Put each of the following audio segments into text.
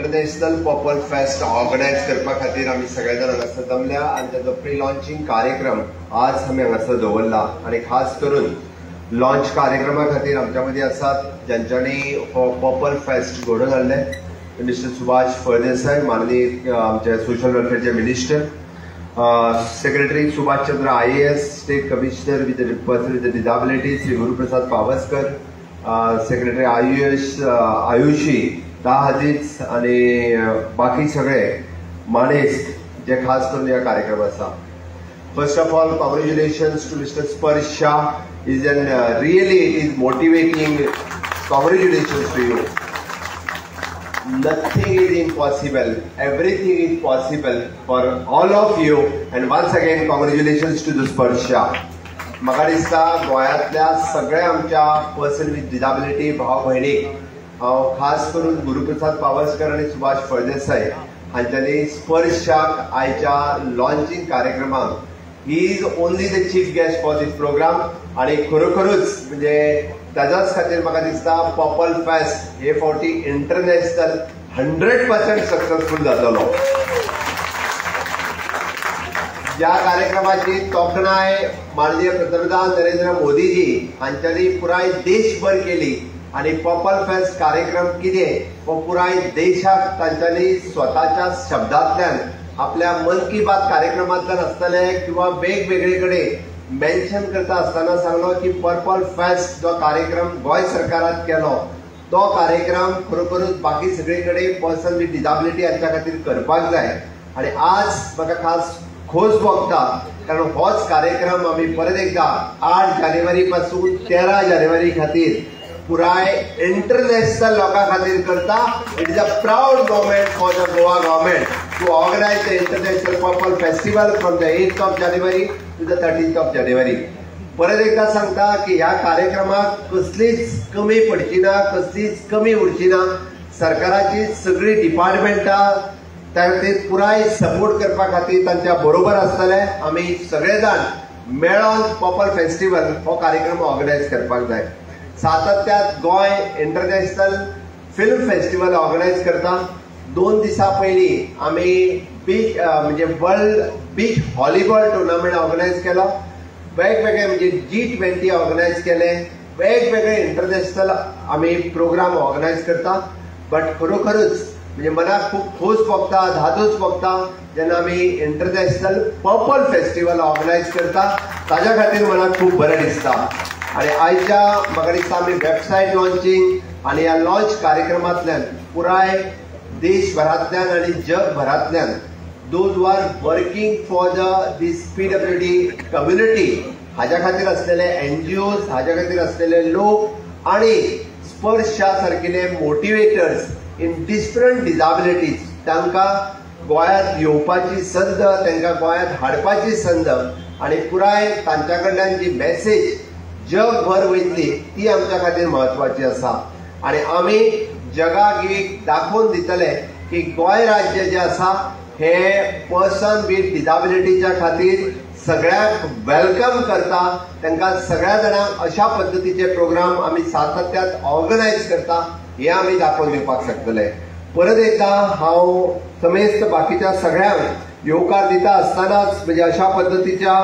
International purple fest organise करपा खातीर आमी सगळे जाण हांगासर जमल्या आनी ताचो प्री लॉन्चिंग कार्यक्रम आज आमी हांगासर दवरला आनी खास करून लॉन्च कार्यक्रमा खातीर आमच्या मदीं आसात ज्यांच्यांनी हो पर्पल फेस्ट घडोवन हाडले मिस्टर सुभाष फळदेसाय माननीय आमचे सोशल वेलफेअरचे minister, secretary Subhash Chandra IAS, state commissioner with person with disability Shri Guruprasad Pawaskar, secretary Ayushi ताहाजीज आणि बाकी सगळे मानेस्त जे खास करून ह्या कार्यक्रम आसा. First of all congratulations to mister Sparsh Shah is an really it is motivating. Congratulations to you. Nothing is impossible. Everything is possible for all of you. And once again, congratulations to the Sparsh Shah. म्हाका दिसता गोंयांतल्या सगळ्या आमच्या person with disability भाव भयणीक हांव खास करून गुरुप्रसाद पावसकर आनी सुभाष फळदेसाय हांच्यांनी स्पर्श शाक आयच्या लॉन्चिंग कार्यक्रमाक he is only the chief guest for this programme आनी खरोखरूच म्हणजे ताच्याच खातीर म्हाका दिसता पर्पल फेस्ट हे फावटी इंटरनॅशनल 100% सक्सेसफुल जातलो. ज्या कार्यक्रमाची तोखणाय माननीय पंतप्रधान नरेंद्र मोदीजी हांच्यांनी पुराय देशभर केली आणि पर्पल फेस्ट कार्यक्रम कितें हो पुराय देशाक तांच्यांनी स्वताच्या शब्दांतल्यान आपल्या मन की बात कार्यक्रमांतल्यान आसतले किंवा वेगवेगळे कडेन मेन्शन करता आसतना सांगलो की पर्पल फेस्ट जो कार्यक्रम गोंय सरकारान केलो तो कार्यक्रम खरोखरूच बाकी सगळे कडेन पर्सन विथ डिसेबिलिटी हांच्या खातीर करपाक जाय. आणि आज म्हाका खास खोस भोगता कारण होच कार्यक्रम आमी परत एकदा 8 जानेवारी पासून 13 जानेवारी खातीर पुराय इंटरनॅशनल लोकां खातीर करता. It is a proud moment for the Goa government to organise the international purple festival from the 8th of January to the 13th of January. परत एकदा सांगता की ह्या कार्यक्रमाक कसलीच कमी पडची ना, कसलीच कमी उरची ना. सरकाराची सगळी डिपार्टमेंटां तांचे पुराय सपोर्ट करपा खातीर तांच्या बरोबर आसतले. आमी सगळे जाण मेळोन पर्पल फेस्टिवल हो कार्यक्रम ऑर्गनायज करपाक जाय. सातत्यात Goa international film festival organise करता. 2 दिसां पयलीं आमी बीच म्हणजे world beach volleyball tournament organise केलो. वेगवेगळे म्हणजे G20 ऑर्गनायज केले. वेगवेगळे इंटरनॅशनल आमी प्रोग्राम ऑर्गनायज करता. बट खरोखरूच म्हणजे मनाक खूब खोस भोगता, धादोस भोगता जेन्ना आमी इंटरनॅशनल पर्पल फेस्टिवल ऑर्गनायज करता. ताज्या खातीर मनाक खूब बरें दिसता. आणि आयच्या म्हाका दिसता आमी वेबसायट लॉन्चिंग आणि ह्या लॉन्च कार्यक्रमांतल्यान पुराय देशभरांतल्यान आणि जगभरांतल्यान those who are working for these PWD community हाज्या खातीर आसलेले NGOs, हाज्या खातीर आसलेले लोक आणि स्पर्श शाह सारकिले मोटिवेटर्स इन डिफरंट डिसेबिलिटीज तांकां गोंयांत येवपाची संद, तांकां गोंयांत हाडपाची संद आणि पुराय तांच्या कडल्यान जी मेसेज जगभर वयतली ती आमच्या खातीर म्हत्वाची आसा. आणि आमी जगाक एक दाखोवन दितले की गोंय राज्य जे आसा हे पर्सन विथ डिसेबिलिटीच्या खातीर सगळ्याक वेलकम करता. तांकां सगळ्या जाणांक अशा पद्दतीचे प्रोग्राम आमी सातत्यात ऑर्गनायज करता हे आमी दाखोवन दिवपाक शकतले. परत एकदा हांव समेस्त बाकीच्या सगळ्यांक येवकार दिता आसतनाच म्हणजे अशा पद्दतीच्या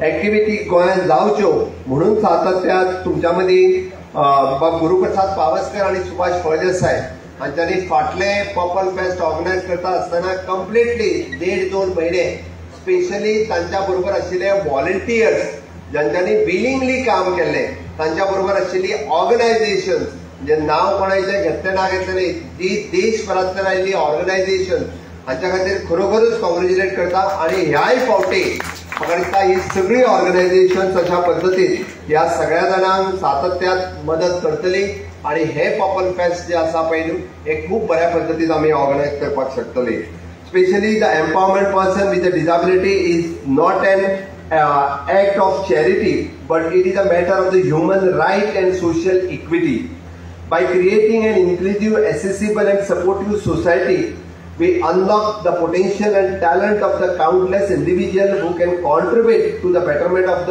ऍक्टिव्हिटी गोंयांत जावच्यो म्हणून सातत्यात तुमच्या मदीं गुरुप्रसाद पावसकर आणि सुभाष फळदेसाय हांच्यांनी फाटले पर्पल फेस्ट ऑर्गनायज करता आसतना कंप्लिटली 1.5-2 म्हयने स्पेशली तांच्या बरोबर आशिल्ले व्हॉलंटियर्स ज्यांच्यांनी विलिंगली काम केल्ले तांच्या बरोबर आशिल्ली ऑर्गनायझेशन्स म्हणजे नांव कोणाचें घेतले ना घेतले जी देशभरांतल्यान आयिल्ली ऑर्गनायझेशन हांच्या खातीर खरोखरूच कॉंग्रॅच्युलेट करता. आणि ह्याय फावटी म्हाका दिसता ही सगळी ऑर्गनायझेशन्स अशा पद्दतीन ह्या सगळ्या जाणांक सातत्यात मदत करतली आणि हे पर्पल फेस्ट जे आसा पळय हे खूब बऱ्या पद्दतीन आमी ऑर्गनायज करपाक शकतली. Specially the empowerment person with the disability is not an act of charity, but it is a matter of the human right and social equity. By creating an inclusive, accessible and supportive society, we unlock the potential and talent of the countless individuals who can contribute to the betterment of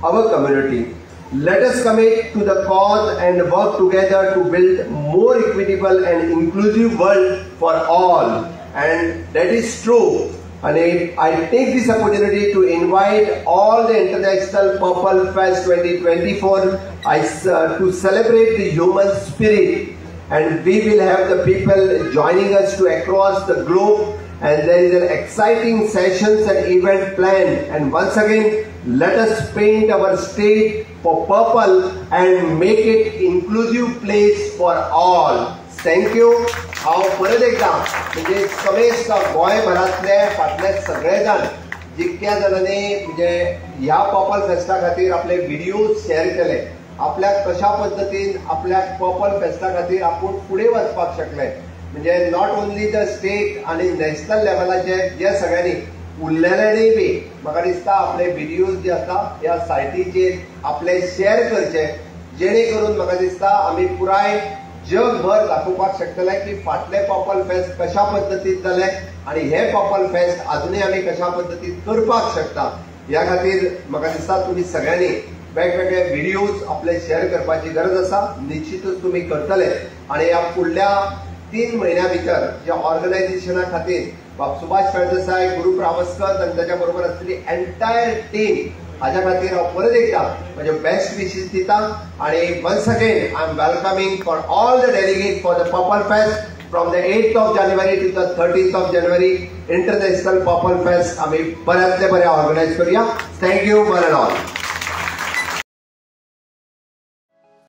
our community. Let us commit to the cause and work together to build more equitable and inclusive world for all. And that is true. And I take this opportunity to invite all the International Purple Fest 2024 to celebrate the human spirit. And we will have the people joining us to across the globe. And there is an exciting sessions and event planned. And once again, let us paint our state for purple and make it inclusive place for all. Thank you. हांव परत एकदा म्हणजे समेस्त गोंयभरांतले फाटले सगळे जाण जितक्या जाणांनी म्हणजे ह्या पर्पल फेस्टा खातीर आपले व्हिडिओ शेअर केले, आपल्याक कशा पद्दतीन आपल्याक पर्पल फेस्टा खातीर आपूण फुडें वचपाक शकले, म्हणजे नॉट ओन्ली द स्टेट आणि नॅशनल लेवलाचे जे सगळ्यांनी उरलेल्यांनी बी म्हाका दिसता आपले व्हिडिओज जे आसा ह्या सायटीचेर आपले शेअर करचे, जेणे करून म्हाका दिसता आमी पुराय जगभर दाखोवपाक शकतले की फाटले पर्पल फेस्ट कशा पद्दतीन जाले आणि हे पर्पल फेस्ट अजूनही आमी कशा पद्दतीन करपाक शकता. ह्या खातीर म्हाका दिसता तुम्ही सगळ्यांनी वेगवेगळे व्हिडिओज आपले शेअर करपाची गरज आसा. निश्चितच तुम्ही करतले आणि ह्या फुडल्या 3 महिन्या भितर जे ऑर्गनायझेशना खातीर सुभाष फळदेसाय, गुरू प्रावस्कर आणि त्याच्या बरोबर असलेली एंटायर टीम हाच्या खातीर हांव परत एकदा म्हणजे बेस्ट विशीज दिता. आणि once again I am welcoming for all the delegate for the purple fest from the 8th of January to the 13th of January. International purple fest आम्ही बऱ्यातले बरे ऑर्गनायझ करूया. Thank you one and all.